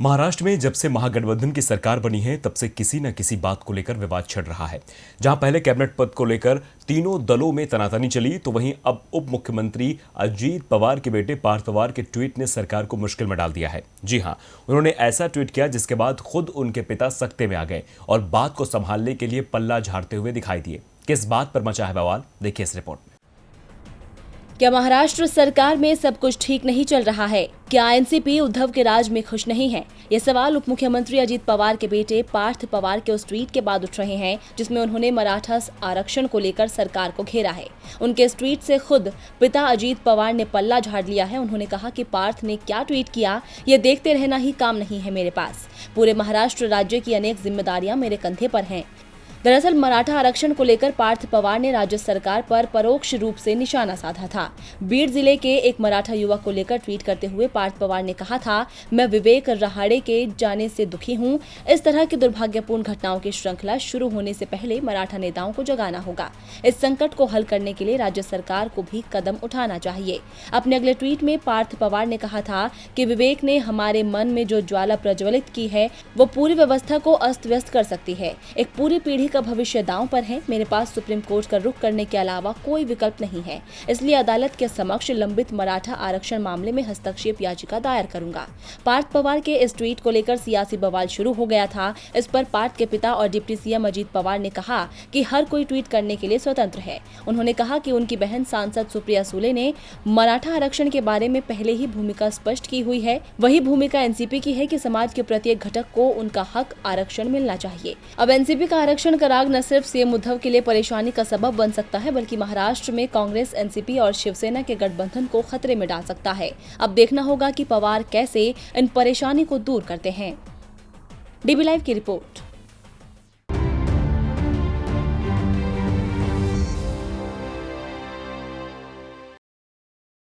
महाराष्ट्र में जब से महागठबंधन की सरकार बनी है तब से किसी न किसी बात को लेकर विवाद छिड़ रहा है। जहां पहले कैबिनेट पद को लेकर तीनों दलों में तनातनी चली, तो वहीं अब उप मुख्यमंत्री अजीत पवार के बेटे पार्थ पवार के ट्वीट ने सरकार को मुश्किल में डाल दिया है। जी हां, उन्होंने ऐसा ट्वीट किया जिसके बाद खुद उनके पिता सख्ते में आ गए और बात को संभालने के लिए पल्ला झाड़ते हुए दिखाई दिए। किस बात पर मचा है बवाल, देखिए इस रिपोर्ट में। क्या महाराष्ट्र सरकार में सब कुछ ठीक नहीं चल रहा है? क्या एनसीपी उद्धव के राज में खुश नहीं है? ये सवाल उप मुख्यमंत्री अजीत पवार के बेटे पार्थ पवार के उस ट्वीट के बाद उठ रहे हैं जिसमें उन्होंने मराठा आरक्षण को लेकर सरकार को घेरा है। उनके इस ट्वीट से खुद पिता अजीत पवार ने पल्ला झाड़ लिया है। उन्होंने कहा कि पार्थ ने क्या ट्वीट किया, ये देखते रहना ही काम नहीं है मेरे पास। पूरे महाराष्ट्र राज्य की अनेक जिम्मेदारियां मेरे कंधे पर हैं। दरअसल मराठा आरक्षण को लेकर पार्थ पवार ने राज्य सरकार पर परोक्ष रूप से निशाना साधा था। बीड जिले के एक मराठा युवक को लेकर ट्वीट करते हुए पार्थ पवार ने कहा था, मैं विवेक रहाड़े के जाने से दुखी हूं। इस तरह की दुर्भाग्यपूर्ण घटनाओं की श्रृंखला शुरू होने से पहले मराठा नेताओं को जगाना होगा। इस संकट को हल करने के लिए राज्य सरकार को भी कदम उठाना चाहिए। अपने अगले ट्वीट में पार्थ पवार ने कहा था कि विवेक ने हमारे मन में जो ज्वाला प्रज्वलित की है वो पूरी व्यवस्था को अस्त व्यस्त कर सकती है। एक पूरी पीढ़ी का भविष्य दांव पर है। मेरे पास सुप्रीम कोर्ट का रुख करने के अलावा कोई विकल्प नहीं है, इसलिए अदालत के समक्ष लंबित मराठा आरक्षण मामले में हस्तक्षेप याचिका दायर करूंगा। पार्थ पवार के इस ट्वीट को लेकर सियासी बवाल शुरू हो गया था। इस पर पार्थ के पिता और डिप्टी सीएम अजीत पवार ने कहा कि हर कोई ट्वीट करने के लिए स्वतंत्र है। उन्होंने कहा कि उनकी बहन सांसद सुप्रिया सुले ने मराठा आरक्षण के बारे में पहले ही भूमिका स्पष्ट की हुई है। वही भूमिका एनसीपी की है कि समाज के प्रत्येक घटक को उनका हक आरक्षण मिलना चाहिए। अब एनसीपी का आरक्षण का राग न सिर्फ सीएम उद्धव के लिए परेशानी का सबब बन सकता है, बल्कि महाराष्ट्र में कांग्रेस, एनसीपी और शिवसेना के गठबंधन को खतरे में डाल सकता है। अब देखना होगा कि पवार कैसे इन परेशानी को दूर करते हैं। डीबी लाइव की रिपोर्ट।